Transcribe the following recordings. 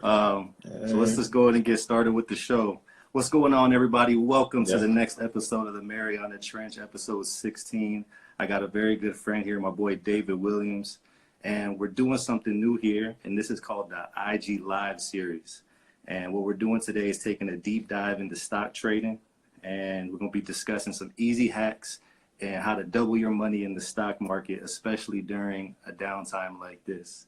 So let's just go ahead and get started with the show. What's going on, everybody? Welcome to the next episode of the Mariana Trench, episode 16. I got a very good friend here, my boy David Williams, and we're doing something new here, and this is called the IG Live series. And what we're doing today is taking a deep dive into stock trading, and we're going to be discussing some easy hacks and how to double your money in the stock market, especially during a downtime like this.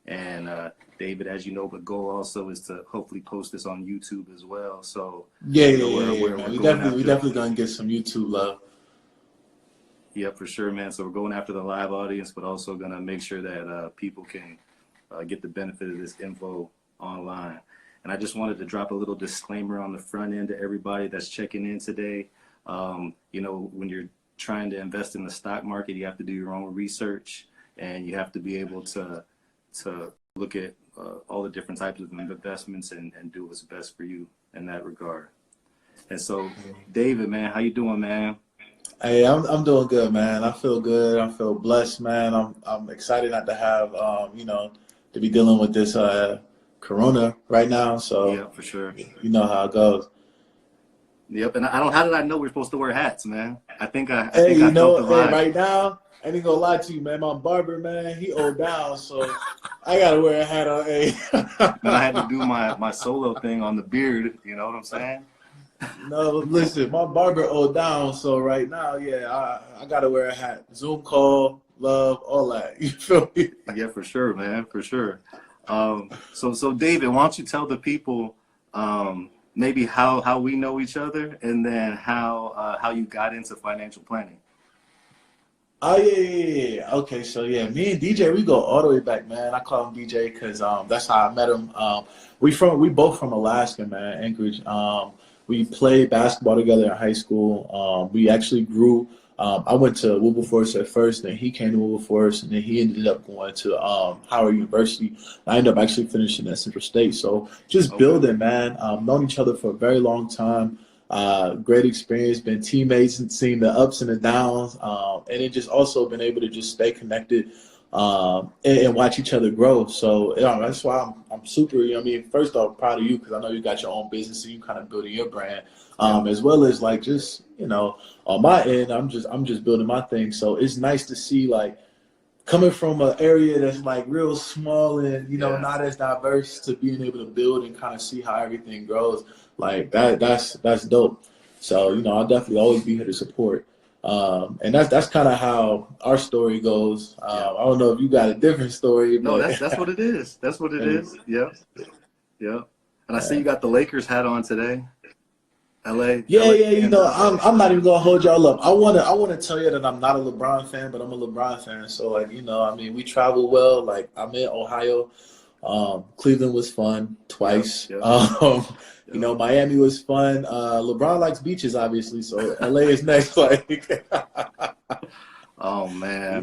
And David, as you know, the goal also is to hopefully post this on YouTube as well. So we definitely gonna get some YouTube love. Yeah, for sure, man. So we're going after the live audience, but also gonna make sure that people can get the benefit of this info online. And I just wanted to drop a little disclaimer on the front end to everybody that's checking in today. You know, when you're trying to invest in the stock market, you have to do your own research, and you have to be able to look at all the different types of investments and do what's best for you in that regard. And so, David, man, how you doing, man? Hey, I'm doing good, man. I feel good. I feel blessed, man. I'm excited not to have to be dealing with this corona right now. So yeah, for sure. You know how it goes. Yep. And how did I know we're supposed to wear hats, man? I think I right now. I ain't gonna lie to you, man. My barber, man, he old down, so I gotta wear a hat on. Hey. And I had to do my solo thing on the beard. You know what I'm saying? No, listen, my barber old down, so right now, yeah, I gotta wear a hat. Zoom call, love, all that. You feel me? Yeah, for sure, man, for sure. So David, why don't you tell the people maybe how we know each other, and then how you got into financial planning. Oh, yeah. Okay, so yeah, me and DJ, we go all the way back, man. I call him DJ because that's how I met him. We both from Alaska, man, Anchorage. We played basketball together in high school. We actually grew. I went to Wilberforce at first, then he came to Wilberforce, and then he ended up going to Howard University. I ended up actually finishing at Central State. So just building, man. Known each other for a very long time. Great experience, been teammates and seen the ups and the downs, and it just also been able to just stay connected and watch each other grow. So that's why I'm super, first off, proud of you because I know you got your own business and you kind of building your brand, as well as like just, on my end, I'm just building my thing. So it's nice to see like coming from an area that's like real small and, not as diverse to being able to build and kind of see how everything grows. Like that's dope. So, I'll definitely always be here to support. And that's kind of how our story goes. I don't know if you got a different story. No, that's what it is. That's what it is. Yeah. Yeah. And I see you got the Lakers hat on today. LA. LA, I'm not even gonna hold y'all up. I wanna tell you that I'm not a LeBron fan, but I'm a LeBron fan. So like, we travel well. Like I'm in Ohio. Cleveland was fun twice. Miami was fun. LeBron likes beaches, obviously, so LA is next. Like, oh man,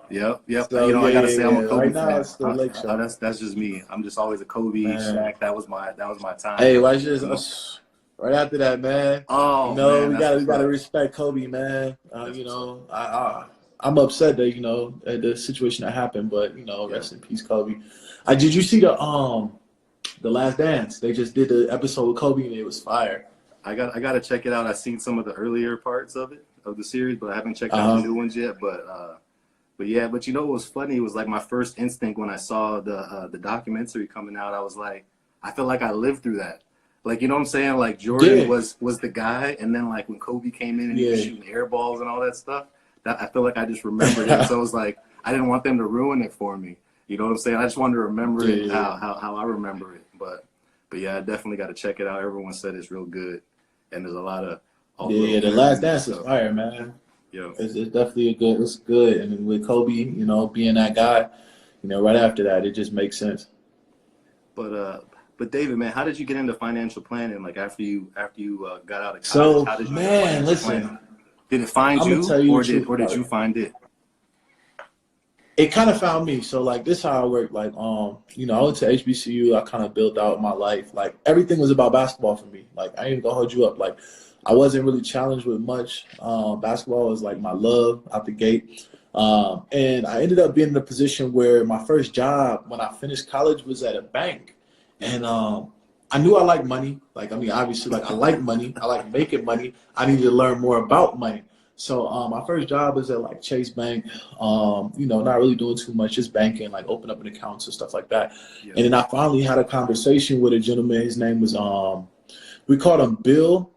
Yep. So, I gotta say I'm a Kobe right fan. Now it's the Lake Show. That's just me. I'm just always a Kobe, Shaq. That was my time. Hey, watch this. Right after that, man. Oh, man, we gotta respect Kobe, man. I'm upset that at the situation that happened, but rest in peace, Kobe. Did you see the Last Dance? They just did the episode with Kobe and it was fire. I gotta check it out. I've seen some of the earlier parts of the series, but I haven't checked out the new ones yet. But what what was funny? It was like my first instinct when I saw the documentary coming out. I was like, I feel like I lived through that. Like, you know what I'm saying? Like Jordan was the guy, and then like when Kobe came in and he was shooting air balls and all that stuff, that I feel like I just remembered it. So it was like I didn't want them to ruin it for me. You know what I'm saying? I just wanted to remember it how I remember it. But yeah, I definitely got to check it out. Everyone said it's real good, and there's a lot of the Last Dance is fire, man. Yeah, it's definitely it's good. And with Kobe, being that guy, right after that, it just makes sense. But David, man, how did you get into financial planning? Like after you got out of college, so how did you listen, did it find you, or did you find it? It kind of found me. So like this is how I work. Like I went to HBCU. I kind of built out my life. Like everything was about basketball for me. Like I ain't gonna hold you up. Like I wasn't really challenged with much. Basketball was like my love out the gate. And I ended up being in a position where my first job when I finished college was at a bank. And I knew I liked money. Like, I mean, obviously, like I like money. I like making money. I needed to learn more about money. So my first job was at like Chase Bank, you know, not really doing too much, just banking, like open up an account and stuff like that. Yeah. And then I finally had a conversation with a gentleman. His name was, we called him Bill,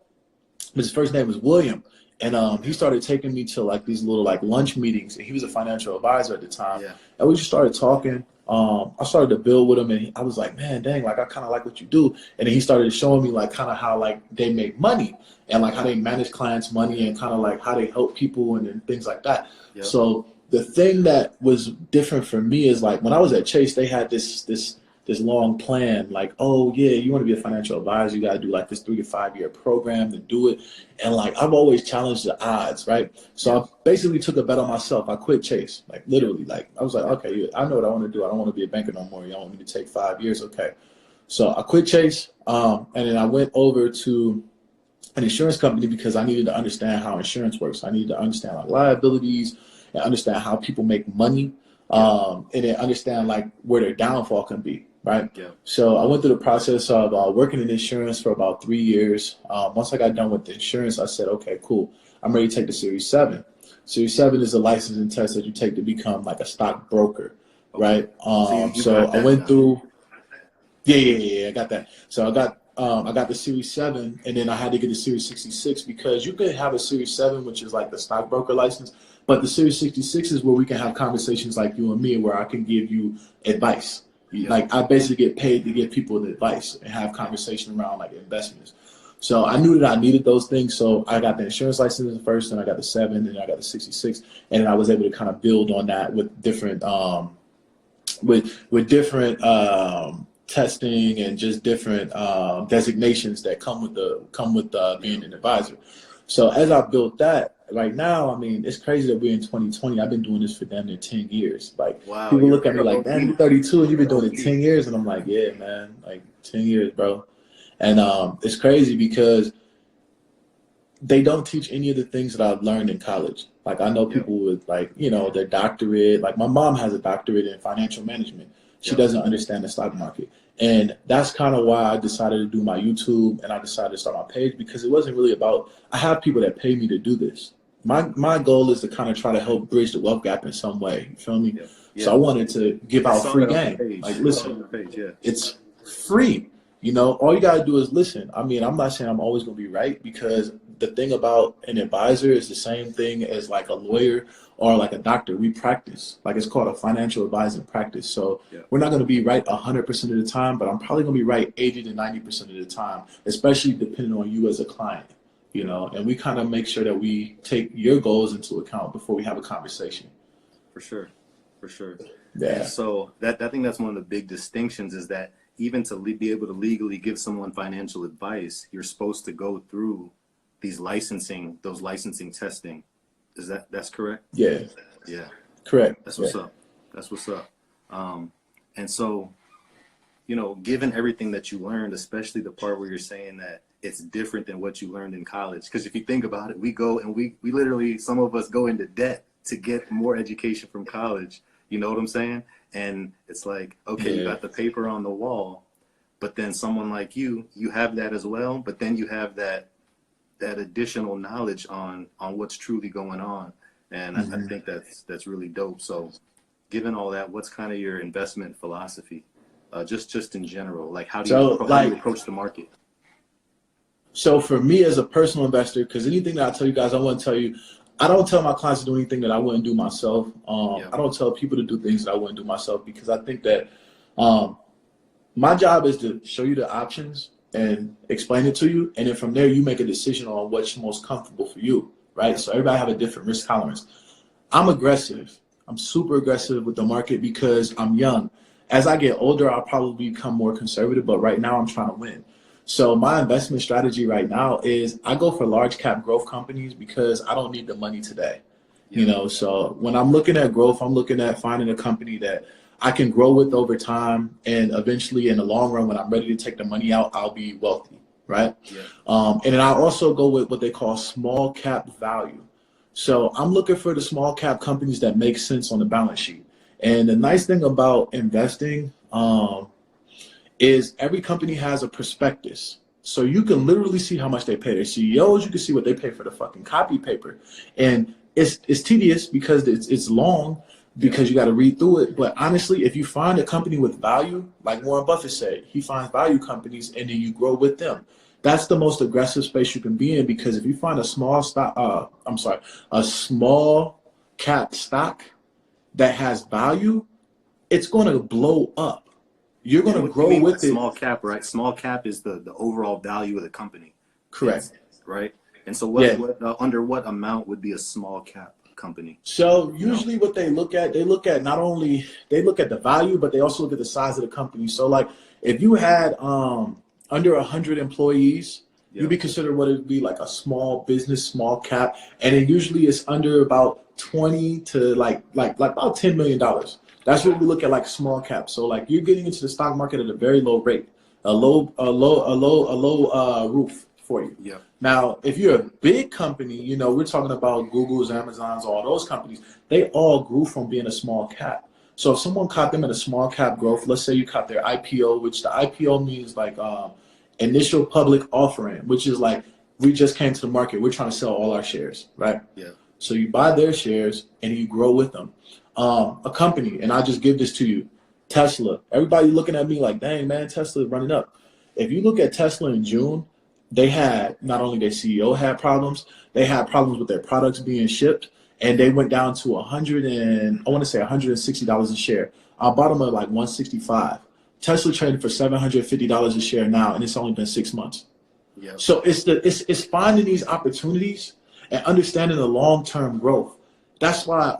but his first name was William. And he started taking me to like these little like lunch meetings. And he was a financial advisor at the time. Yeah. And we just started talking. I started to build with him, and I was like, man, dang, like I kind of like what you do. And then he started showing me like kind of how like they make money and like how they manage clients' money and kind of like how they help people and things like that. Yep. So the thing that was different for me is like when I was at Chase, they had this long plan, like, oh yeah, you want to be a financial advisor, you got to do like this 3 to 5 year program to do it. And like I've always challenged the odds, right? So I basically took a bet on myself. I quit Chase, like literally. Like I was like, okay, I know what I want to do. I don't want to be a banker no more. Y'all want me to take 5 years, okay? So I quit Chase, and then I went over to an insurance company because I needed to understand how insurance works. I needed to understand like liabilities and understand how people make money, and then understand like where their downfall can be. Right. Yeah. So I went through the process of working in insurance for about 3 years. Once I got done with the insurance, I said, okay, cool. I'm ready to take the Series 7. Series 7 is a licensing test that you take to become like a stock broker. Okay. Right. So I went through. Yeah. I got that. So I got the Series 7, and then I had to get the Series 66 because you could have a Series 7, which is like the stockbroker license, but the Series 66 is where we can have conversations like you and me, where I can give you advice. Like I basically get paid to give people the advice and have conversation around like investments. So I knew that I needed those things. So I got the insurance license first, and I got the 7, and I got the 66, and then I was able to kind of build on that with different different testing and just different designations that come with being an advisor. So as I built that, right now, I mean, it's crazy that we're in 2020. I've been doing this for damn near 10 years. Like, wow, people look at me like, man, you're 32 and you've been doing it 10 years. And I'm like, yeah, man, like 10 years, bro. And it's crazy because they don't teach any of the things that I've learned in college. Like, I know people with, like, you know, their doctorate. Like, my mom has a doctorate in financial management. She doesn't understand the stock market. And that's kind of why I decided to do my YouTube and I decided to start my page, because it wasn't really about, I have people that pay me to do this. My goal is to kind of try to help bridge the wealth gap in some way. You feel me? So I wanted to give out free game. Like, listen, it's free. You know, all you got to do is listen. I mean, I'm not saying I'm always going to be right, because the thing about an advisor is the same thing as like a lawyer or like a doctor. We practice. Like, it's called a financial advising practice. So we're not going to be right 100% of the time, but I'm probably going to be right 80 to 90% of the time, especially depending on you as a client, you know, and we kind of make sure that we take your goals into account before we have a conversation. For sure. Yeah. And so I think that's one of the big distinctions, is that even to be able to legally give someone financial advice, you're supposed to go through those licensing testing. That's correct? Yeah. Yeah. Correct. That's what's up. And so, you know, given everything that you learned, especially the part where you're saying that it's different than what you learned in college. Because if you think about it, we go and we literally, some of us go into debt to get more education from college. You know what I'm saying? And it's like, okay, you got the paper on the wall, but then someone like you have that as well, but then you have that additional knowledge on what's truly going on. And I think that's really dope. So given all that, what's kind of your investment philosophy? Just in general, like how do you approach the market? So for me as a personal investor, because anything that I tell you guys, I want to tell you, I don't tell my clients to do anything that I wouldn't do myself. I don't tell people to do things that I wouldn't do myself, because I think that my job is to show you the options and explain it to you. And then from there, you make a decision on what's most comfortable for you, right? So everybody have a different risk tolerance. I'm aggressive. I'm super aggressive with the market because I'm young. As I get older, I'll probably become more conservative, but right now I'm trying to win. So my investment strategy right now is I go for large cap growth companies because I don't need the money today. You know, so when I'm looking at growth, I'm looking at finding a company that I can grow with over time, and eventually in the long run, when I'm ready to take the money out, I'll be wealthy, right? And then I also go with what they call small cap value. So I'm looking for the small cap companies that make sense on the balance sheet. And the nice thing about investing is every company has a prospectus. So you can literally see how much they pay their CEOs. You can see what they pay for the fucking copy paper. And it's tedious because it's long, because you got to read through it. But honestly, if you find a company with value, like Warren Buffett said, he finds value companies and then you grow with them. That's the most aggressive space you can be in, because if you find a small cap stock that has value, it's going to blow up. You're going to grow with it. Small cap, right? Small cap is the overall value of the company. Correct. Right. And so under what amount would be a small cap company? So usually what they look at not only, they look at the value, but they also look at the size of the company. So like if you had under 100 employees, you'd be considered what it would be like a small business, small cap. And then usually it's under about 20 to like about $10 million. That's what we look at, like small cap. So like you're getting into the stock market at a very low rate, a low roof for you. Yeah. Now, if you're a big company, you know, we're talking about Google's, Amazon's, all those companies, they all grew from being a small cap. So if someone caught them in a small cap growth, let's say you caught their IPO, which the IPO means like initial public offering, which is like, we just came to the market, we're trying to sell all our shares, right? Yeah. So you buy their shares and you grow with them. A company, and I'll just give this to you, Tesla. Everybody looking at me like, dang, man, Tesla is running up. If you look at Tesla in June, they had, not only their CEO had problems, they had problems with their products being shipped, and they went down to $160 a share. I bought them at like $165. Tesla trading for $750 a share now, and it's only been 6 months. Yeah. So it's finding these opportunities and understanding the long-term growth. That's why,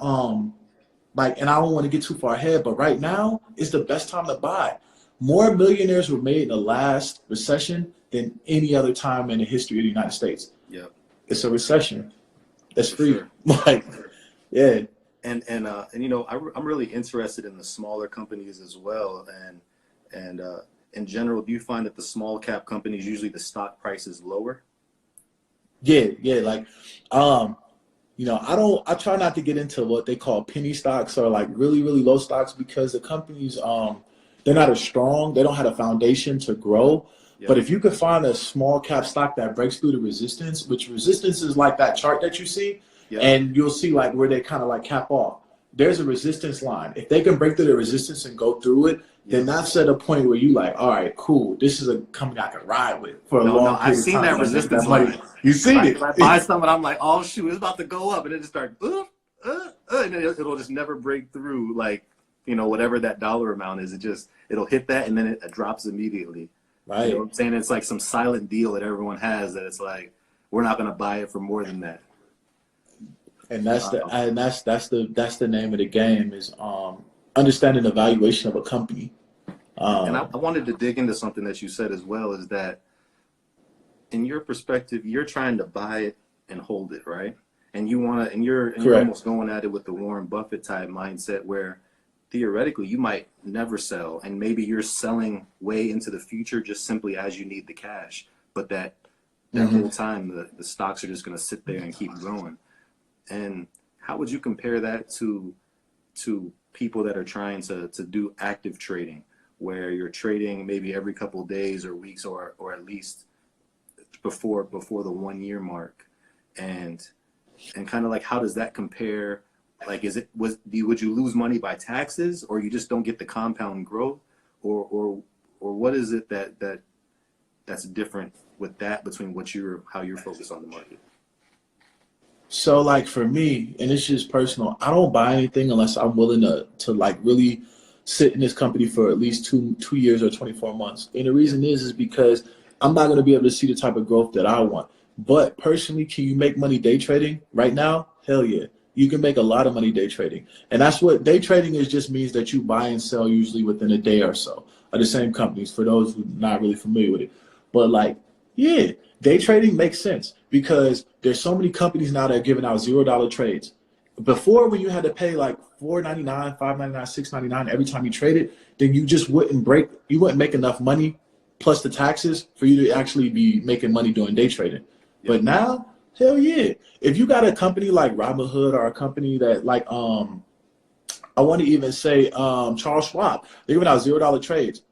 and I don't want to get too far ahead, but right now is the best time to buy. More millionaires were made in the last recession than any other time in the history of the United States. Yeah. It's a recession. That's free. Sure. Like, yeah. And you know, I'm really interested in the smaller companies as well. And in general, do you find that the small cap companies, usually the stock price is lower? Yeah. Like, you know, I try not to get into what they call penny stocks or like really, really low stocks, because the companies, they're not as strong. They don't have a foundation to grow. Yeah. But if you could find a small cap stock that breaks through the resistance, which resistance is like that chart that you see, yeah. And you'll see like where they kind of like cap off. There's a resistance line. If they can break through the resistance and go through it, then that's at a point where you like, all right, cool. This is a company I can ride with for a long period of time. I've seen that resistance line. You've seen it. I buy something, I'm like, oh shoot, it's about to go up, and it just starts, and then it'll just never break through, like, you know, whatever that dollar amount is. It'll hit that, and then it drops immediately. Right. You know what I'm saying? It's like some silent deal that everyone has that it's like, we're not going to buy it for more than that. And that's the name of the game, is understanding the valuation of a company. And I wanted to dig into something that you said as well, is that in your perspective, you're trying to buy it and hold it, right? And you're almost going at it with the Warren Buffett type mindset, where theoretically you might never sell, and maybe you're selling way into the future just simply as you need the cash, but that whole time the stocks are just going to sit there and keep growing. And how would you compare that to people that are trying to do active trading, where you're trading maybe every couple of days or weeks or at least before the 1 year mark, and kind of like, how does that compare? Like, would you lose money by taxes, or you just don't get the compound growth, or what is it that's different with that between how you're focused on the market? So like for me, and it's just personal, I don't buy anything unless I'm willing to like really sit in this company for at least two years or 24 months. And the reason is because I'm not going to be able to see the type of growth that I want. But personally, can you make money day trading right now? Hell yeah. You can make a lot of money day trading. And that's what day trading is, just means that you buy and sell usually within a day or so of the same companies, for those who are not really familiar with it. But like, yeah, day trading makes sense because there's so many companies now that are giving out $0 trades. Before, when you had to pay like $4.99, $5.99, $6.99 every time you traded, then you just wouldn't make enough money plus the taxes for you to actually be making money doing day trading. Yeah. But now, hell yeah. If you got a company like Robinhood, or a company that like, I want to even say Charles Schwab, they're giving out $0 trades.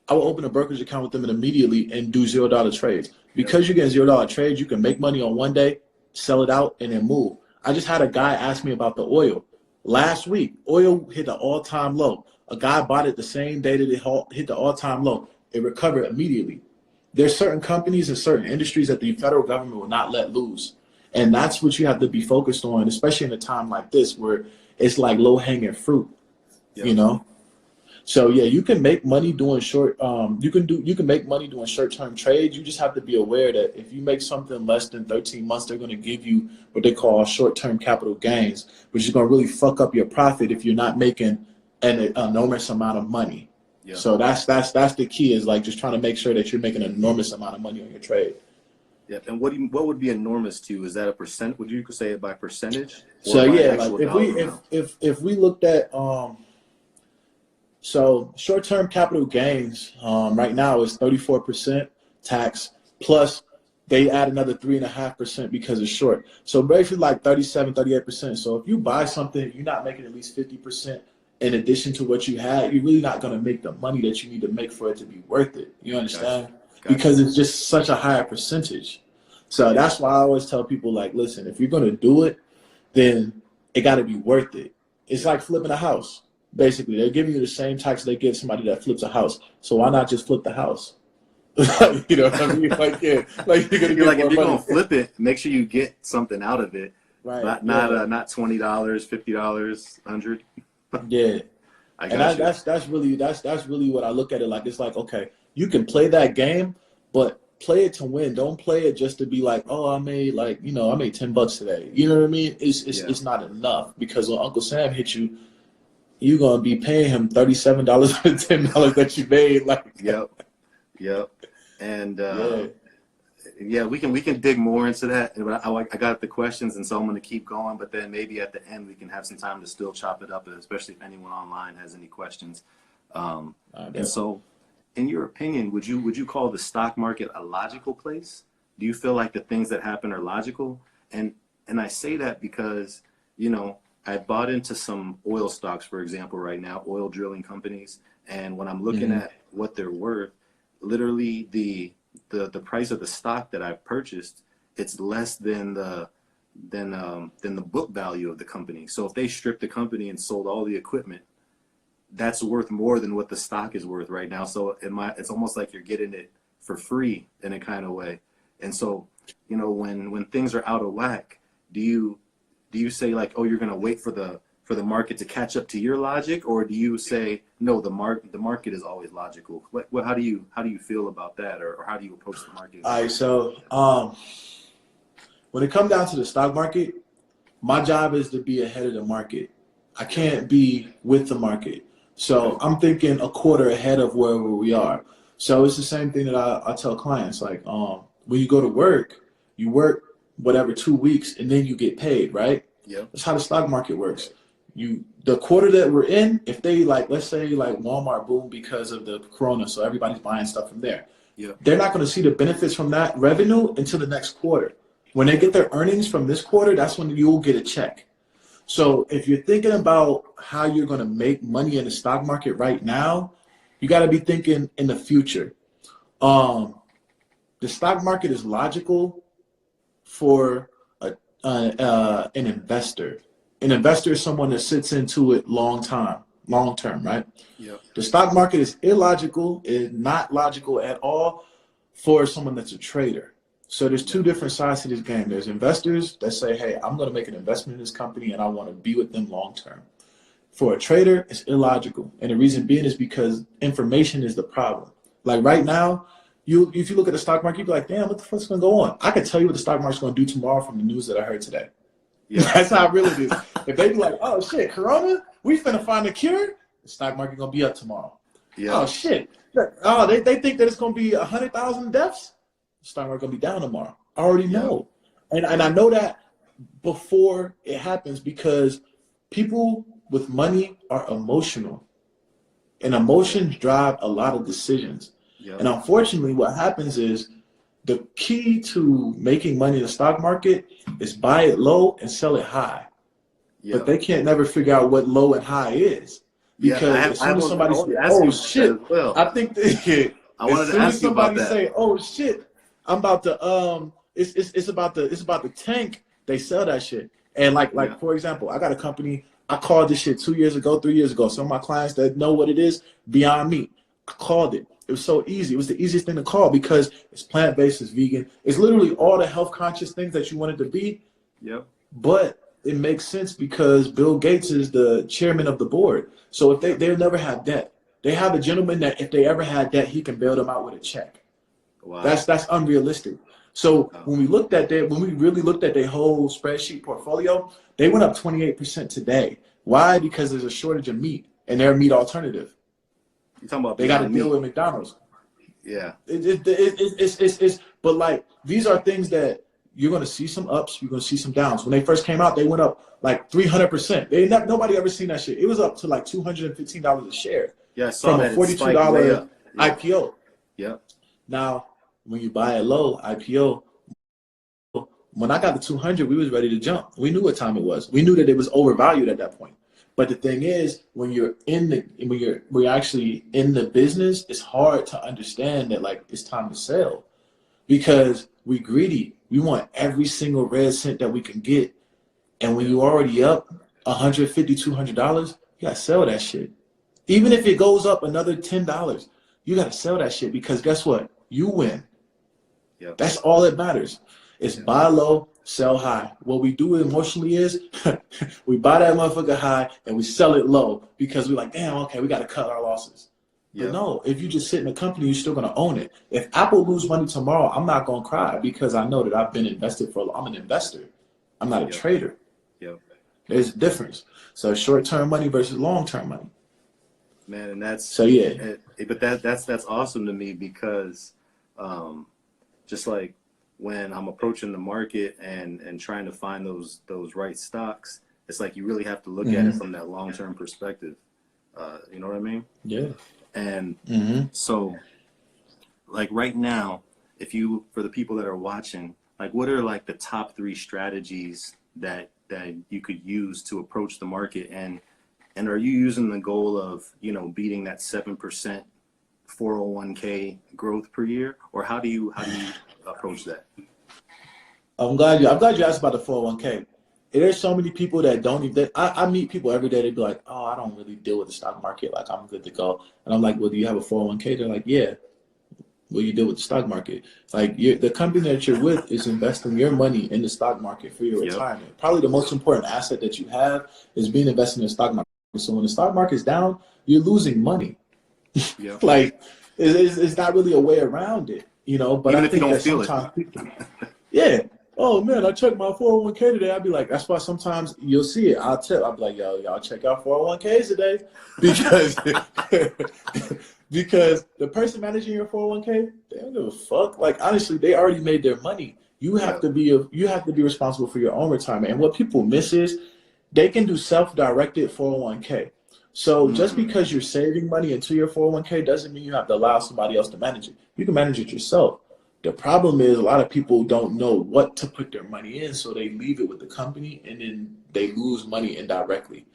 I will open a brokerage account with them and immediately and do $0 trades. Because you're getting $0 trades, you can make money on one day, sell it out, and then move. I just had a guy ask me about the oil. Last week, oil hit an all-time low. A guy bought it the same day that it hit the all-time low. It recovered immediately. There's certain companies and certain industries that the federal government will not let lose. And that's what you have to be focused on, especially in a time like this where it's like low-hanging fruit, you know? So yeah, you can make money doing you can make money doing short-term trades. You just have to be aware that if you make something less than 13 months, they're going to give you what they call short-term capital gains, which is going to really fuck up your profit if you're not making an enormous amount of money. Yeah. So that's the key, is like just trying to make sure that you're making an enormous amount of money on your trade. Yeah, and what would be enormous to you? Is that a percent? Would you say it by percentage? So yeah, like if we looked at so short-term capital gains right now is 34% tax, plus they add another 3.5% because it's short. So basically like 37, 38%. So if you buy something, you're not making at least 50% in addition to what you had, you're really not going to make the money that you need to make for it to be worth it. You understand? Gotcha. Because it's just such a higher percentage. So that's why I always tell people, like, listen, if you're going to do it, then it got to be worth it. It's like flipping a house. Basically, they're giving you the same tax they give somebody that flips a house. So why not just flip the house? You know what I mean? Like, yeah, like you're gonna get like if you're gonna flip it, make sure you get something out of it. Right. Not $20, $50, $100. Yeah. That's really what I look at it like. It's like, okay, you can play that game, but play it to win. Don't play it just to be like, oh, I made $10 today. You know what I mean? It's not enough, because when Uncle Sam hits you, you're gonna be paying him $37 for the $10 that you made. Like, yep. And we can dig more into that. But I got the questions, and so I'm gonna keep going. But then maybe at the end we can have some time to still chop it up, especially if anyone online has any questions. And so, in your opinion, would you call the stock market a logical place? Do you feel like the things that happen are logical? And I say that because, you know, I bought into some oil stocks, for example, right now, oil drilling companies. And when I'm looking at what they're worth, literally the price of the stock that I've purchased, it's less than the book value of the company. So if they stripped the company and sold all the equipment, that's worth more than what the stock is worth right now. So it's almost like you're getting it for free in a kind of way. And so, you know, when things are out of whack, do you say like, oh, you're going to wait for the market to catch up to your logic, or do you say no, the market is always logical? How do you feel about that, or how do you approach the market? All right, so when it comes down to the stock market, my job is to be ahead of the market. I can't be with the market. So I'm thinking a quarter ahead of wherever we are. So it's the same thing that I tell clients, like when you go to work, you work whatever 2 weeks and then you get paid, right? Yeah. That's how the stock market works. The quarter that we're in, if they let's say Walmart boomed because of the corona, so everybody's buying stuff from there. Yeah. They're not going to see the benefits from that revenue until the next quarter. When they get their earnings from this quarter, that's when you'll get a check. So if you're thinking about how you're going to make money in the stock market right now, you got to be thinking in the future. The stock market is logical for an investor. An investor is someone that sits into it long term, right? Yep. The stock market is illogical, is not logical at all for someone that's a trader. So there's two different sides to this game. There's investors that say, hey, I'm going to make an investment in this company and I want to be with them long term. For a trader, it's illogical. And the reason being is because information is the problem. Like right now, if you look at the stock market, you'd be like, damn, what the fuck's going to go on? I can tell you what the stock market's going to do tomorrow from the news that I heard today. Yeah. That's how it really is. If they be like, oh shit, Corona, we finna find a cure, the stock market gonna be up tomorrow. Yeah. Oh shit. Oh, they think that it's gonna be 100,000 deaths. The stock market gonna be down tomorrow. I already know. And I know that before it happens, because people with money are emotional. And emotions drive a lot of decisions. Yep. And unfortunately, what happens is the key to making money in the stock market is buy it low and sell it high. Yep. But they can't never figure out what low and high is. Because as soon as somebody say, "Oh shit," well. I think that I wanted as to soon as ask you about somebody that. say, "Oh shit," I'm about to it's about the tank. They sell that shit. And like for example, I got a company. I called this shit 2 years ago, 3 years ago. Some of my clients that know what it is, Beyond Meat, I called it. It was so easy. It was the easiest thing to call because it's plant-based, it's vegan. It's literally all the health conscious things that you want it to be. Yep. But it makes sense because Bill Gates is the chairman of the board. So if they'll never have debt. They have a gentleman that if they ever had debt, he can bail them out with a check. Wow. That's unrealistic. So when we really looked at their whole spreadsheet portfolio, they went up 28% today. Why? Because there's a shortage of meat and they're a meat alternative. You talking about they got to deal with McDonald's. Yeah. But like these are things that you're going to see some ups, you're going to see some downs. When they first came out, they went up like 300%. Nobody ever seen that shit. It was up to like $215 a share. Yeah, I saw from that a $42 IPO. Yeah. Now, when you buy a low IPO, when I got the 200, we was ready to jump. We knew what time it was. We knew that it was overvalued at that point. But the thing is, when you're actually in the business, it's hard to understand that like it's time to sell because we greedy. We want every single red cent that we can get. And when you're already up $150, $200, you gotta sell that shit. Even if it goes up another $10, you gotta sell that shit because guess what? You win. Yep. That's all that matters. It's buy low, sell high. What we do emotionally is we buy that motherfucker high and we sell it low because we're like, damn, okay, we got to cut our losses. Yep. But no, if you just sit in the company, you're still going to own it. If Apple lose money tomorrow, I'm not going to cry because I know that I've been invested for, I'm an investor. I'm not a trader. Yep. There's a difference. So short-term money versus long-term money. Man, and that's so yeah. But that's awesome to me because just like when I'm approaching the market and trying to find those right stocks, it's like you really have to look at it from that long-term perspective. You know what I mean? Yeah. And so like right now, for the people that are watching, like what are like the top 3 strategies that you could use to approach the market, and are you using the goal of, beating that 7% 401k growth per year, or how do you approach that? I'm glad you asked about the 401k. There's so many people that don't even. I meet people every day. They be like, "Oh, I don't really deal with the stock market. Like, I'm good to go." And I'm like, "Well, do you have a 401k?" They're like, "Yeah." Well, you deal with the stock market. Like, the company that you're with is investing your money in the stock market for your retirement. Probably the most important asset that you have is being invested in the stock market. So when the stock market's down, you're losing money. Yep. Like, it's not really a way around it, But even I if you think don't that feel sometimes it. people, yeah. Oh man, I checked my 401k today. I'd be like, that's why sometimes you'll see it. I'll be like, yo, y'all check out 401ks today, because the person managing your 401k, they don't give a fuck. Like honestly, they already made their money. You have to be responsible for your own retirement. And what people miss is they can do self-directed 401k. So just because you're saving money into your 401k doesn't mean you have to allow somebody else to manage it. You can manage it yourself. The problem is a lot of people don't know what to put their money in, so they leave it with the company and then they lose money indirectly.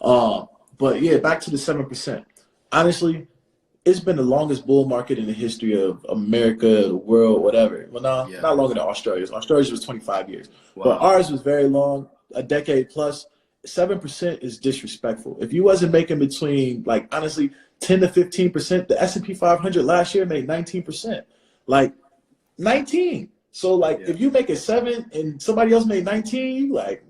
But yeah, back to the 7%. Honestly, it's been the longest bull market in the history of America, the world, whatever. Well, not longer than Australia's. Australia's was 25 years. Wow. But ours was very long, a decade plus. 7% is disrespectful. If you wasn't making between, like, honestly, 10 to 15%, the S&P 500 last year made 19%. Like, 19. So like if you make it 7 and somebody else made 19, you like,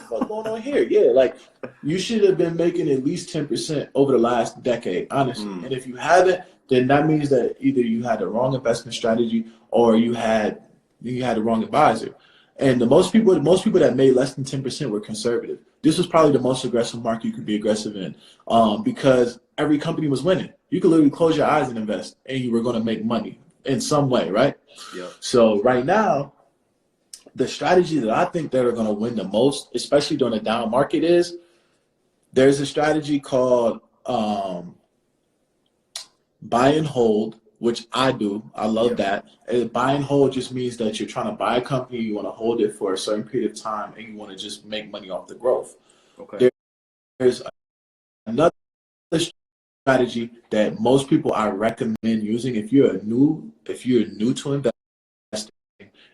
what's going on here? Yeah, like you should have been making at least 10% over the last decade, honestly. And if you haven't, then that means that either you had the wrong investment strategy or you had the wrong advisor. And most people that made less than 10% were conservative. This was probably the most aggressive market you could be aggressive in, because every company was winning. You could literally close your eyes and invest, and you were going to make money in some way, right? Yeah. So right now, the strategy that I think that are going to win the most, especially during a down market, is there's a strategy called buy and hold, which I do. I love that. And buy and hold just means that you're trying to buy a company, you want to hold it for a certain period of time, and you want to just make money off the growth. Okay. There's another strategy that most people I recommend using if you're new to investing.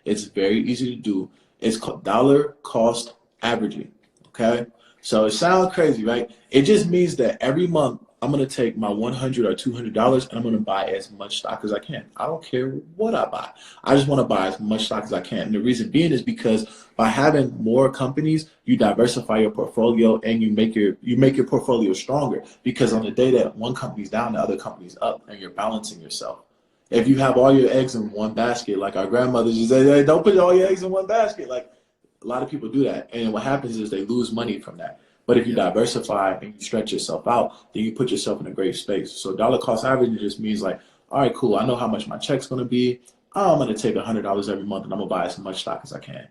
It's very easy to do. It's called dollar cost averaging. Okay, so it sounds crazy, right? It just means that every month I'm gonna take my $100 or $200 and I'm gonna buy as much stock as I can. I don't care what I buy. I just want to buy as much stock as I can. And the reason being is because by having more companies, you diversify your portfolio and you make your portfolio stronger. Because on the day that one company's down, the other company's up, and you're balancing yourself. If you have all your eggs in one basket, like our grandmothers used to say, hey, don't put all your eggs in one basket. Like a lot of people do that. And what happens is they lose money from that. But if you diversify and you stretch yourself out, then you put yourself in a great space. So dollar cost averaging just means like, all right, cool. I know how much my check's going to be. I'm going to take $100 every month and I'm going to buy as much stock as I can.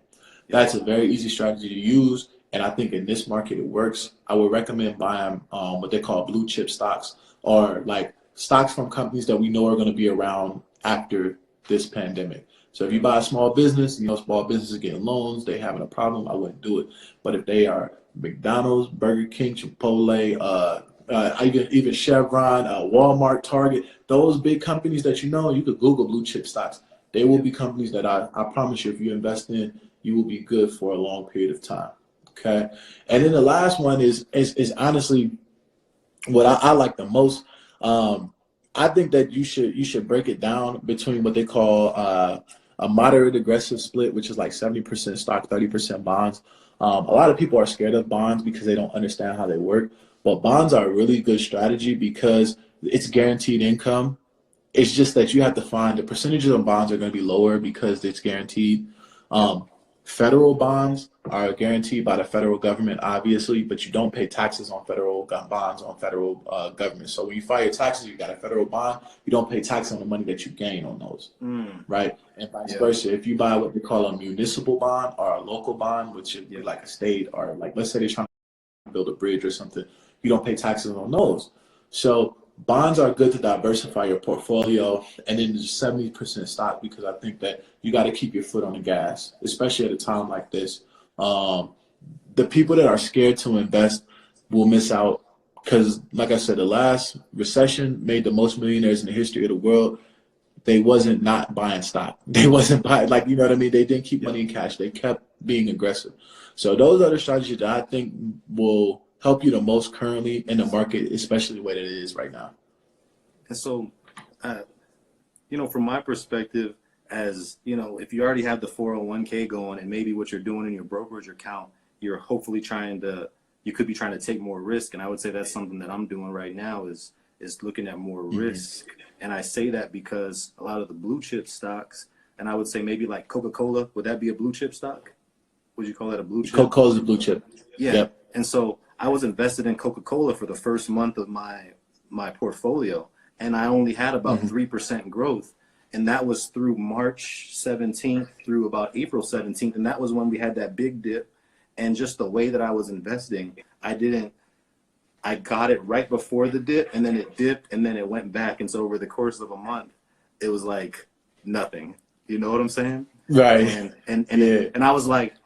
That's a very easy strategy to use. And I think in this market, it works. I would recommend buying what they call blue chip stocks, or like stocks from companies that we know are going to be around after this pandemic. So if you buy a small business, small businesses getting loans, they having a problem, I wouldn't do it. But if they are McDonald's, Burger King, Chipotle, even Chevron, Walmart, Target, those big companies that you could Google blue chip stocks. They will be companies that I promise you, if you invest in, you will be good for a long period of time. Okay. And then the last one is honestly what I like the most. I think that you should break it down between what they call a moderate aggressive split, which is like 70% stock, 30% bonds. A lot of people are scared of bonds because they don't understand how they work. But bonds are a really good strategy because it's guaranteed income. It's just that you have to find the percentages of bonds are going to be lower because it's guaranteed. Federal bonds are guaranteed by the federal government, obviously, but you don't pay taxes on federal bonds on federal government. So when you file your taxes, you got a federal bond, you don't pay tax on the money that you gain on those, right? And vice versa. If you buy what we call a municipal bond or a local bond, which would be like a state, or like let's say they're trying to build a bridge or something, you don't pay taxes on those. So bonds are good to diversify your portfolio, and then just 70% stock, because I think that you got to keep your foot on the gas, especially at a time like this. The people that are scared to invest will miss out because, like I said, the last recession made the most millionaires in the history of the world. They wasn't not buying stock. They wasn't buying, like, you know what I mean? They didn't keep money in cash. They kept being aggressive. So those are the strategies that I think will help you the most currently in the market, especially the way that it is right now. And so, from my perspective, as if you already have the 401k going, and maybe what you're doing in your brokerage account, you're hopefully you could be trying to take more risk. And I would say that's something that I'm doing right now is looking at more risk. And I say that because a lot of the blue chip stocks, and I would say maybe like Coca-Cola, would that be a blue chip stock? Would you call that a blue chip? Coca-Cola's a blue chip. Yeah. Yep. And so I was invested in Coca-Cola for the first month of my portfolio, and I only had about 3% growth. And that was through March 17th through about April 17th. And that was when we had that big dip. And just the way that I was investing, I got it right before the dip, and then it dipped, and then it went back. And so over the course of a month, it was like nothing. You know what I'm saying? Right. And I was like,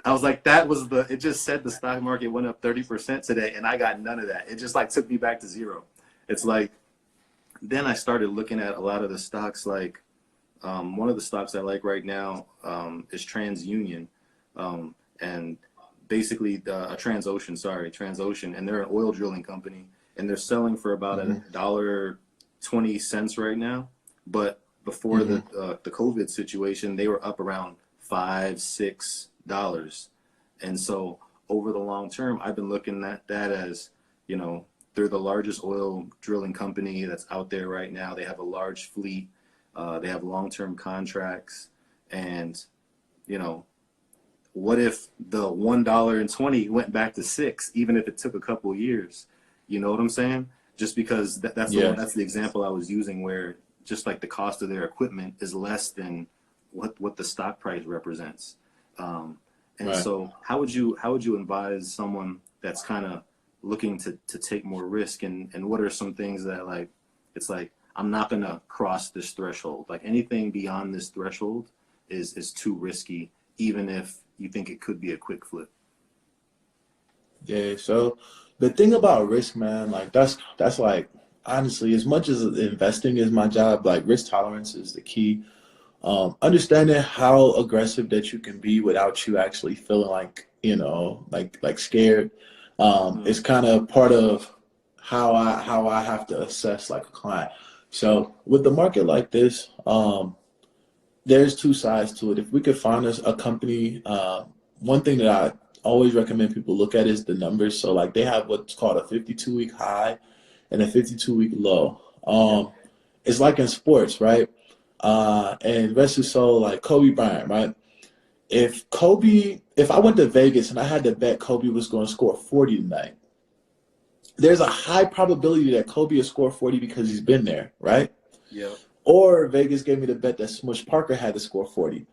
it just said the stock market went up 30% today, and I got none of that. It just like took me back to zero. It's like, then I started looking at a lot of the stocks, like one of the stocks I like right now is TransUnion, and basically Transocean, and they're an oil drilling company, and they're selling for about $1.20 right now. But before the COVID situation, they were up around $5-6. And so over the long term, I've been looking at that as, they're the largest oil drilling company that's out there right now. They have a large fleet. They have long-term contracts. And, what if the $1.20 went back to $6, even if it took a couple of years? You know what I'm saying? Just because that's the example I was using, where just like the cost of their equipment is less than what the stock price represents. So how would you advise someone that's kind of looking to take more risk, and what are some things that it's like, I'm not going to cross this threshold? Like anything beyond this threshold is too risky, even if you think it could be a quick flip. Yeah. So the thing about risk, man, like that's like honestly, as much as investing is my job, like risk tolerance is the key. Understanding how aggressive that you can be without you actually feeling like, like scared, is kind of part of how I have to assess like a client. So with the market like this, there's two sides to it. If we could find us a company, one thing that I always recommend people look at is the numbers. So like they have what's called a 52-week high and a 52-week low. It's like in sports, right? And versus so like Kobe Bryant, right? If I went to Vegas and I had to bet Kobe was going to score 40 tonight, there's a high probability that Kobe will score 40 because he's been there, right? Yeah. Or Vegas gave me the bet that Smush Parker had to score 40.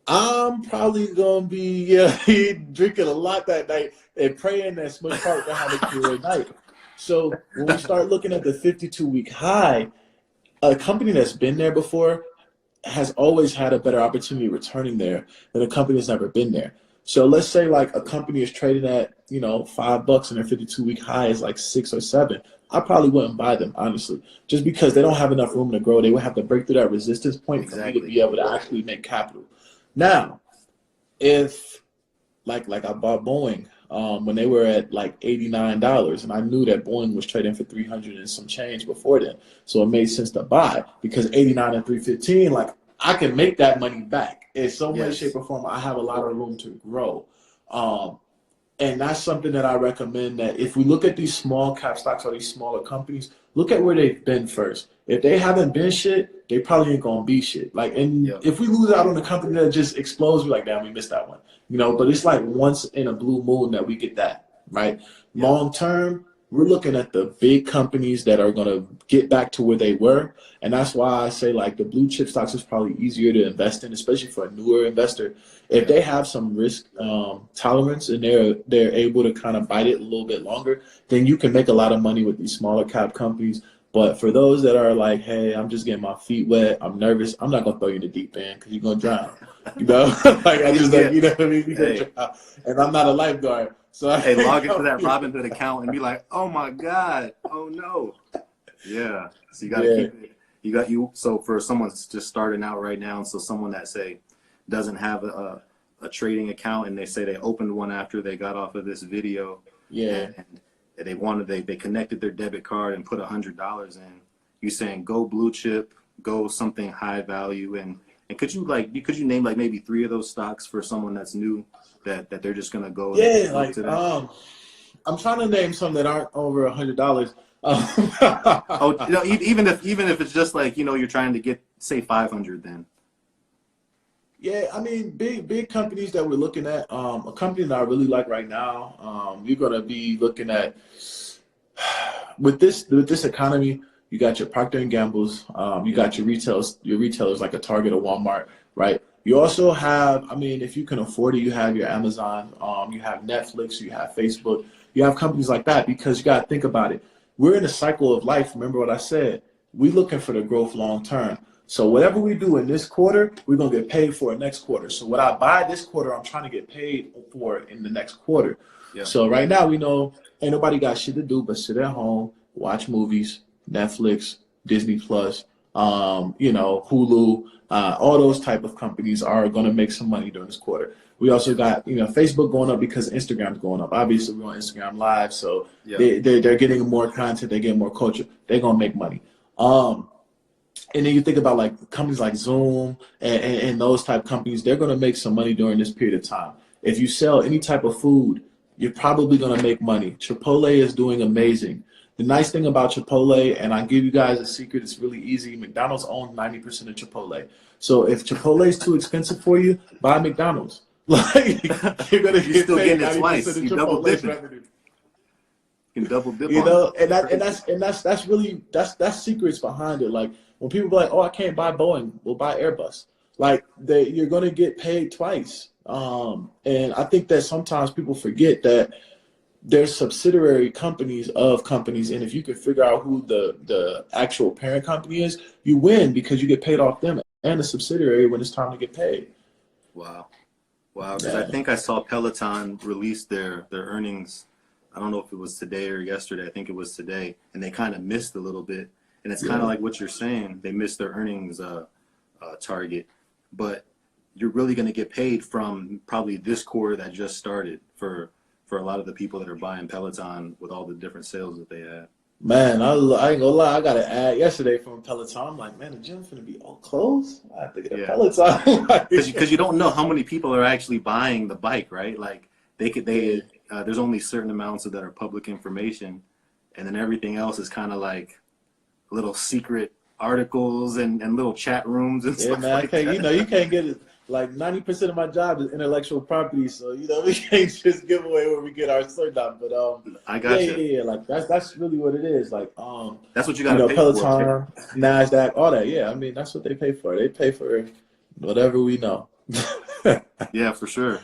I'm probably going to be drinking a lot that night and praying that Smush Parker had a great night. So when we start looking at the 52-week high, a company that's been there before has always had a better opportunity returning there than a company that's never been there. So let's say like a company is trading at, $5 and their 52-week high is like 6 or 7. I probably wouldn't buy them, honestly, just because they don't have enough room to grow. They would have to break through that resistance point for me to be able to actually make capital. Now, if like I bought Boeing when they were at like $89, and I knew that Boeing was trading for 300 and some change before then, so it made sense to buy because 89 and 315, like I can make that money back in some way, shape, or form. I have a lot of room to grow, and that's something that I recommend. That if we look at these small cap stocks or these smaller companies, look at where they've been first. If they haven't been shit, they probably ain't gonna be shit. Like, and if we lose out on a company that just explodes, we're like, damn, we missed that one. But it's like once in a blue moon that we get that, right? Long term, we're looking at the big companies that are gonna get back to where they were, and that's why I say like the blue chip stocks is probably easier to invest in, especially for a newer investor. If they have some risk tolerance and they're able to kind of bite it a little bit longer, then you can make a lot of money with these smaller cap companies. But for those that are like, hey, I'm just getting my feet wet, I'm nervous, I'm not gonna throw you in the deep end because you're gonna drown. Like I just like, what I mean? You're gonna drown. And I'm not a lifeguard. So log into that Robinhood account and be like, oh my God, oh no. Yeah. So you gotta keep it. So for someone just starting out right now, so someone that say doesn't have a trading account and they say they opened one after they got off of this video. And they connected their debit card and put $100 in. You saying go blue chip, go something high value, and could you name like maybe 3 of those stocks for someone that's new that they're just gonna go? I'm trying to name some that aren't over $100. Even if it's just like you're trying to get say 500 then. Yeah, I mean, big companies that we're looking at. A company that I really like right now. You're gonna be looking at with this economy. You got your Procter and Gamble's. You got your retailers like a Target or Walmart, right? You also have, I mean, if you can afford it, you have your Amazon. You have Netflix. You have Facebook. You have companies like that because you got to think about it. We're in a cycle of life. Remember what I said. We're looking for the growth long term. So whatever we do in this quarter, we're going to get paid for it next quarter. So what I buy this quarter, I'm trying to get paid for it in the next quarter. So right now we know ain't nobody got shit to do but sit at home, watch movies, Netflix, Disney Plus, Hulu, all those type of companies are going to make some money during this quarter. We also got, Facebook going up because Instagram's going up. Obviously we're on Instagram Live, so they're getting more content, they're getting more culture. They're going to make money. And then you think about like companies like Zoom and those type of companies, they're going to make some money during this period of time. If you sell any type of food, you're probably going to make money. Chipotle is doing amazing. The nice thing about Chipotle, and I give you guys a secret, it's really easy. McDonald's owns 90% of Chipotle. So if Chipotle is too expensive for you, buy McDonald's. Like you're going to get still paid getting it 90% twice. of You double Chipotle's dipping. revenue. You can double dip. That's really secrets behind it. Like when people be like, "Oh, I can't buy Boeing," we'll buy Airbus. Like you're going to get paid twice. And I think that sometimes people forget that there's subsidiary companies of companies, and if you can figure out who the actual parent company is, you win because you get paid off them and the subsidiary when it's time to get paid. Wow. Because I think I saw Peloton release their earnings I don't know if it was today or yesterday. I think it was today, and they kind of missed a little bit. And it's kind of like what you're saying. They missed their earnings target, but you're really going to get paid from probably this quarter that just started for a lot of the people that are buying Peloton with all the different sales that they had. Man, I ain't gonna lie. I got an ad yesterday from Peloton. I'm like, man, the gym's gonna be all closed. I have to get a Peloton. Because you don't know how many people are actually buying the bike, right? Like there's only certain amounts that are public information, and then everything else is kind of like little secret articles and little chat rooms and stuff man, like that. You can't get it. Like 90% of my job is intellectual property, so we can't just give away where we get our stuff done. But I got you. Yeah. Like that's really what it is. Like that's what you got to pay Peloton, for. NASDAQ, all that. Yeah, I mean that's what they pay for. They pay for whatever we know. Yeah, for sure.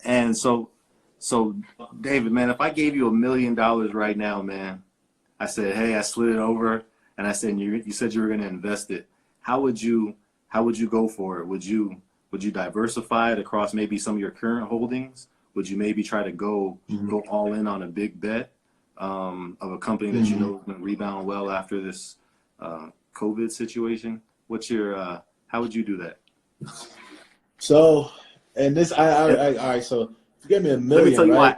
And so David, man, if I gave you $1 million right now, man, I said, hey, I slid it over, and I said, you said you were going to invest it. How would you go for it? Would you diversify it across maybe some of your current holdings? Would you maybe try to go all in on a big bet of a company that you know is going to rebound well after this COVID situation? How would you do that? So, and this, all right. So, you gave me $1 million. Let me tell you right?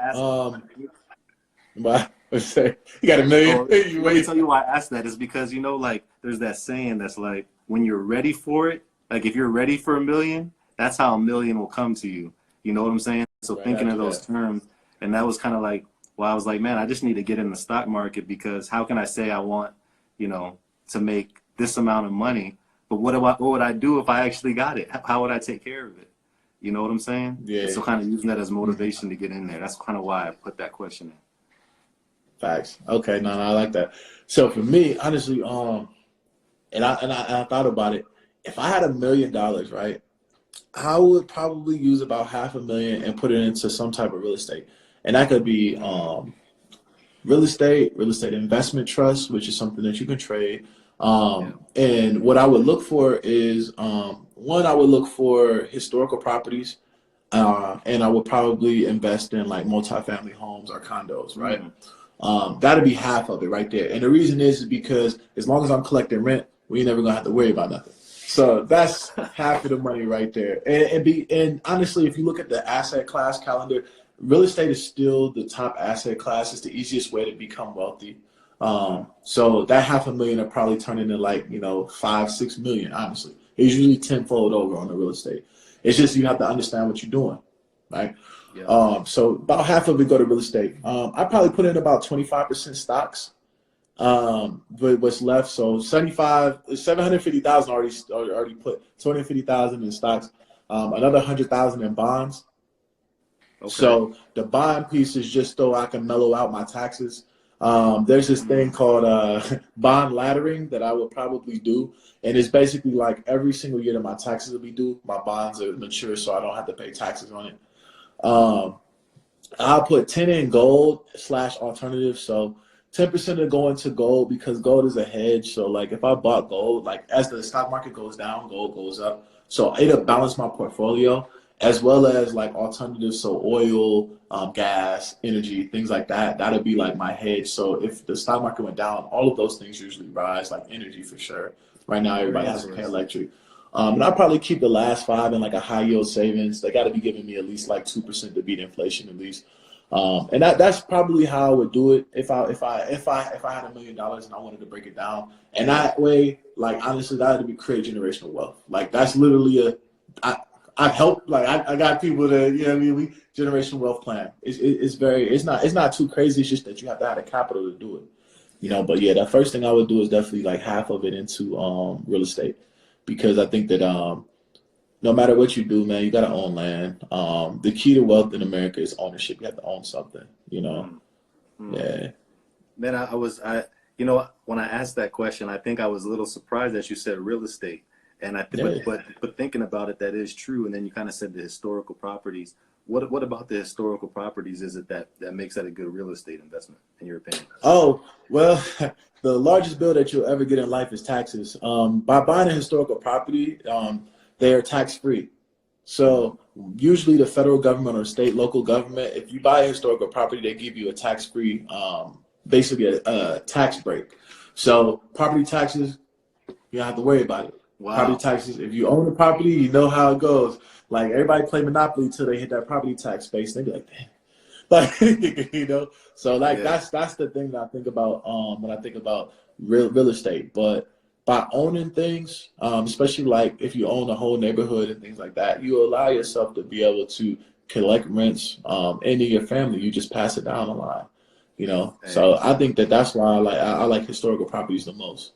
why I asked. You got $1 million. Let me tell you why I asked that is because like there's that saying that's like when you're ready for it, like if you're ready for $1 million, that's how $1 million will come to you. You know what I'm saying? So right, thinking of those terms, and that was kind of like I was like, man, I just need to get in the stock market because how can I say I want to make this amount of money, but what would I do if I actually got it? How would I take care of it? You know what I'm saying? Yeah. So kind of using that as motivation to get in there. That's kind of why I put that question in. Facts. Okay, no, I like that. So for me, honestly, and I thought about it. If I had $1 million, right, I would probably use about $500,000 and put it into some type of real estate, and that could be real estate investment trust, which is something that you can trade. And what I would look for is one, I would look for historical properties, and I would probably invest in like multifamily homes or condos, right? That'd be half of it right there. And the reason is because as long as I'm collecting rent, we ain't never gonna have to worry about nothing. So that's half of the money right there. And honestly, if you look at the asset class calendar, real estate is still the top asset class. It's the easiest way to become wealthy. So that $500,000 will probably turn into like, $5-6 million, honestly. It's usually tenfold over on the real estate. It's just you have to understand what you're doing, right? Yeah. So about half of it go to real estate. I probably put in about 25% stocks. But what's left, so 750,000 already put 250,000 in stocks, another 100,000 in bonds. Okay. So the bond piece is just so I can mellow out my taxes. There's this thing called bond laddering that I will probably do, and it's basically like every single year that my taxes will be due, my bonds are mature, so I don't have to pay taxes on it. I'll put 10 in gold / alternative, so 10% will go into gold because gold is a hedge. So like if I bought gold, like as the stock market goes down, gold goes up. So it'll balance my portfolio as well as like alternatives. So oil, gas, energy, things like that. That'll be like my hedge. So if the stock market went down, all of those things usually rise, like energy for sure. Right now, everybody has to pay electric. And I'll probably keep the last 5 in like a high yield savings. They got to be giving me at least like 2% to beat inflation at least. And that's probably how I would do it if I had $1 million and I wanted to break it down. And that way, like honestly, that would be create generational wealth. Like that's literally I've helped, like I got people to, we generational wealth plan. It's not too crazy. It's just that you have to have the capital to do it. But yeah, the first thing I would do is definitely like half of it into real estate, because I think that no matter what you do, man, you gotta own land. The key to wealth in America is ownership. You have to own something, Yeah. Man, when I asked that question, I think I was a little surprised that you said real estate. And I think, but thinking about it, that is true. And then you kind of said the historical properties. What about the historical properties is it that makes that a good real estate investment, in your opinion? Oh, well, the largest bill that you'll ever get in life is taxes. By buying a historical property, they are tax free. So usually the federal government or state, local government, if you buy a historical property, they give you a tax-free, basically a tax break. So property taxes, you don't have to worry about it. Property Wow. taxes, if you own the property, you know how it goes. Like everybody play Monopoly until they hit that property tax space. They be like, damn. Like you know. So like Yeah. that's the thing that I think about when I think about real estate. But by owning things, especially like if you own a whole neighborhood and things like that, you allow yourself to be able to collect rents and in your family. You just pass it down the line, you know. Hey. So I think that's why I like historical properties the most.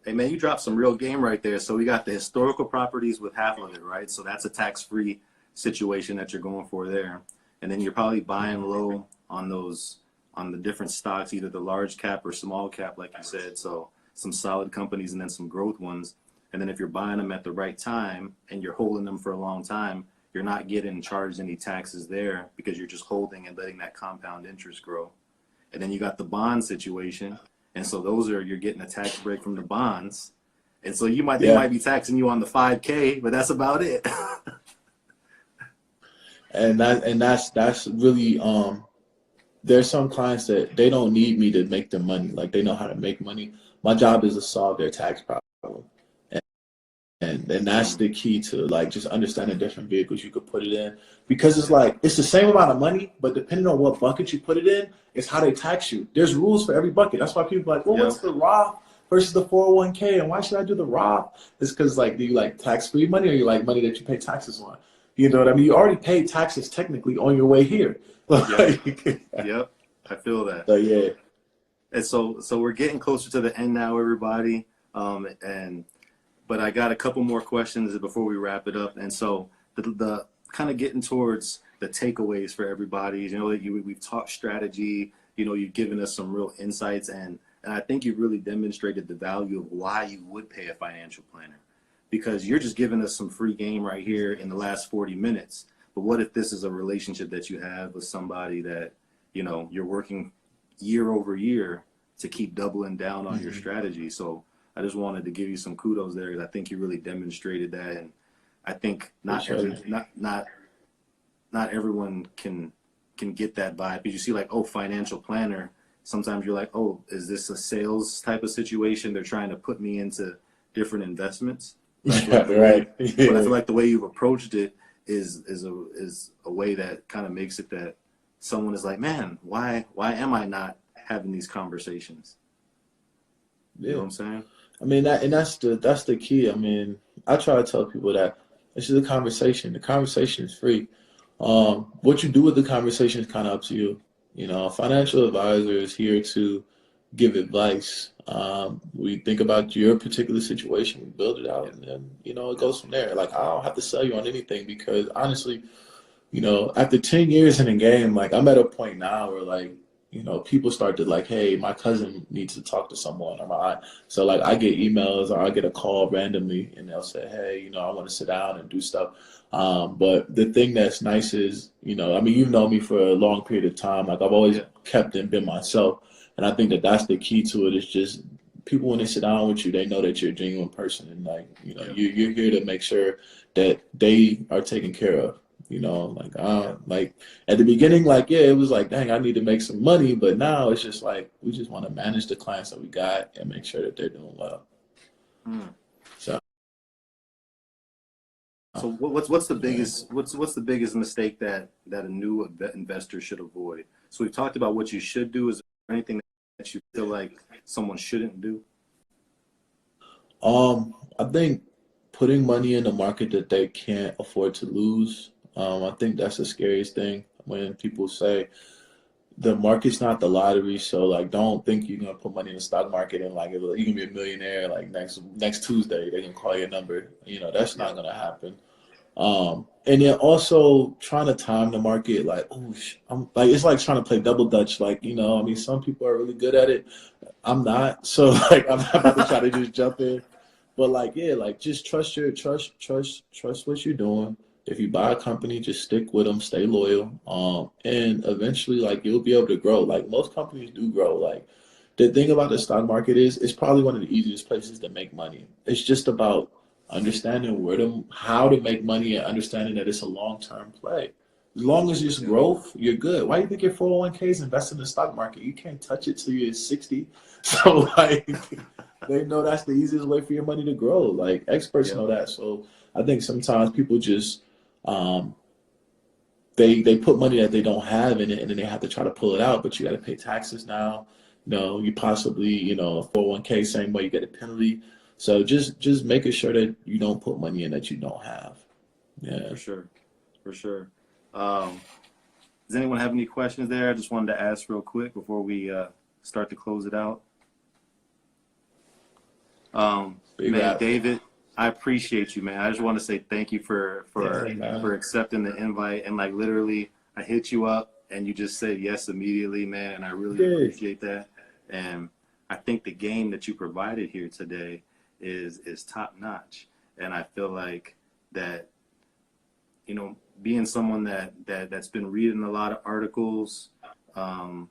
Hey man, you dropped some real game right there. So we got the historical properties with half of it, right? So that's a tax-free situation that you're going for there. And then you're probably buying low on those, on the different stocks, either the large cap or small cap, like you said. So some solid companies and then some growth ones. And then if you're buying them at the right time and you're holding them for a long time, you're not getting charged any taxes there because you're just holding and letting that compound interest grow. And then you got the bond situation. And so those are, you're getting a tax break from the bonds. And so they might be taxing you on the 5K, but that's about it. And that's really there's some clients that they don't need me to make them money. Like they know how to make money. My job is to solve their tax problem. And that's the key to like just understanding different vehicles you could put it in, because it's like it's the same amount of money, but depending on what bucket you put it in, it's how they tax you. There's rules for every bucket. That's why people are like, well, what's the Roth versus the 401k, and why should I do the Roth? It's because like, do you like tax-free money or you like money that you pay taxes on? You know what I mean? You already paid taxes technically on your way here. Yep, I feel that. So yeah. And so we're getting closer to the end now, everybody. But I got a couple more questions before we wrap it up. And so the kind of getting towards the takeaways for everybody. You know, we've talked strategy. You know, you've given us some real insights, and I think you've really demonstrated the value of why you would pay a financial planner, because you're just giving us some free game right here in the last 40 minutes. But what if this is a relationship that you have with somebody that, you know, you're working year over year to keep doubling down on your strategy? So I just wanted to give you some kudos there, because I think you really demonstrated that. And I think not everyone can get that vibe, because you see like, oh, financial planner. Sometimes you're like, oh, is this a sales type of situation? They're trying to put me into different investments. But Right. But I feel like the way you've approached it is a way that kind of makes it that someone is like, man, why am I not having these conversations? You know what I'm saying? I mean, that's the key. I mean, I try to tell people that this is a conversation. The conversation is free. What you do with the conversation is kind of up to you. You know, a financial advisor is here to give advice. We think about your particular situation, we build it out, and then, you know, it goes from there. Like, I don't have to sell you on anything, because honestly, you know, after 10 years in the game, like I'm at a point now where like, you know, people start to like, hey, my cousin needs to talk to someone, or my aunt. So like I get emails or I get a call randomly and they'll say, hey, you know, I want to sit down and do stuff. But the thing that's nice is, you know, I mean, you've known me for a long period of time. Like I've always kept and been myself. And I think that that's the key to it, is just people, when they sit down with you, they know that you're a genuine person. And like, you know, you're here to make sure that they are taken care of. You know, like at the beginning, like, yeah, it was like, dang, I need to make some money. But now it's just like, we just want to manage the clients that we got and make sure that they're doing well. So what's the biggest mistake that a new investor should avoid? So we've talked about what you should do. Is there anything that you feel like someone shouldn't do? I think putting money in the market that they can't afford to lose. I think that's the scariest thing, when people say the market's not the lottery. So like, don't think you're gonna put money in the stock market and like you can be a millionaire like next Tuesday. They can call your number. You know, that's not gonna happen. And then also trying to time the market, like, oh, I'm like, it's like trying to play double dutch. Like, you know, I mean, some people are really good at it. I'm not. So like, I'm not about to try to just jump in. But like, yeah, like just trust what you're doing. If you buy a company, just stick with them, stay loyal. And eventually, like, you'll be able to grow. Like most companies do grow. Like the thing about the stock market is it's probably one of the easiest places to make money. It's just about understanding how to make money and understanding that it's a long-term play. As long as it's growth, you're good. Why do you think your 401k is invested in the stock market? You can't touch it till you're 60. So like they know that's the easiest way for your money to grow. Like experts know that. So I think sometimes people just they put money that they don't have in it, and then they have to try to pull it out. But you got to pay taxes now. You possibly, a 401k, same way you get a penalty. So just making sure that you don't put money in that you don't have. Yeah, for sure. Does anyone have any questions there? I just wanted to ask real quick before we start to close it out. Man, David, I appreciate you, man. I just want to say thank you for accepting the invite. And like literally, I hit you up and you just said yes immediately, man. And I really appreciate that. And I think the game that you provided here today is top notch. And I feel like that, being someone that's been reading a lot of articles, I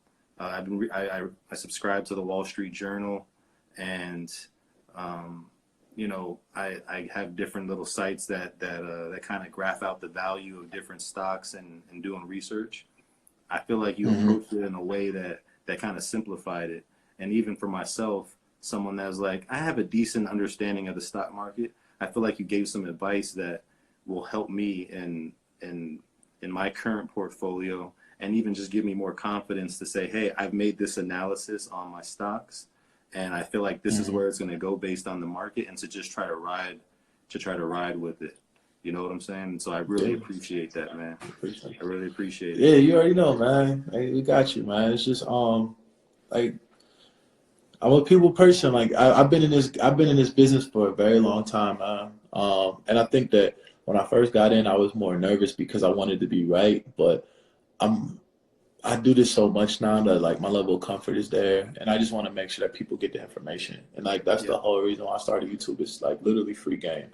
subscribe to the Wall Street Journal, and I have different little sites that kind of graph out the value of different stocks and doing research. I feel like you approached it in a way that kind of simplified it. And even for myself, someone that's like, I have a decent understanding of the stock market, I feel like you gave some advice that will help me in my current portfolio, and even just give me more confidence to say, hey, I've made this analysis on my stocks, and I feel like this is where it's going to go based on the market, and to just try to ride with it. You know what I'm saying? And so I really appreciate that, man. I really appreciate it. Yeah, you already know, man. Hey, we got you, man. It's just like I'm a people person. Like I've been in this business for a very long time, man. And I think that when I first got in, I was more nervous because I wanted to be right. But I do this so much now that like my level of comfort is there, and I just want to make sure that people get the information. And like that's the whole reason why I started YouTube. It's like literally free game.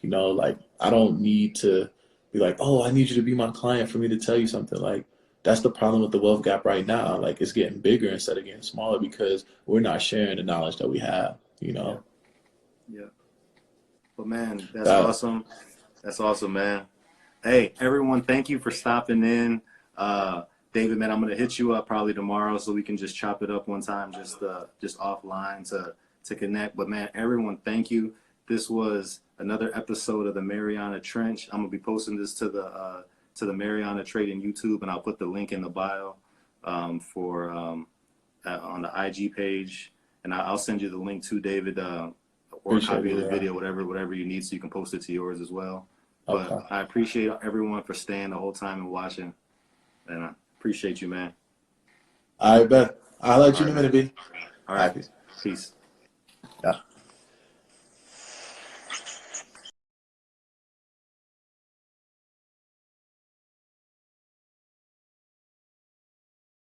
Like I don't need to be like, oh, I need you to be my client for me to tell you something. Like that's the problem with the wealth gap right now. Like it's getting bigger instead of getting smaller because we're not sharing the knowledge that we have. Yeah. But man, that's awesome. That's awesome, man. Hey, everyone, thank you for stopping in. David, man, I'm gonna hit you up probably tomorrow so we can just chop it up one time, just offline to connect. But man, everyone, thank you. This was another episode of the Mariana Trench. I'm gonna be posting this to the Mariana Trading YouTube, and I'll put the link in the bio on the IG page, and I'll send you the link to David or a copy of the video, whatever you need, so you can post it to yours as well. But I appreciate everyone for staying the whole time and watching, and I appreciate you, man. I bet. I'll let you in a minute, B. All right. Peace. Yeah.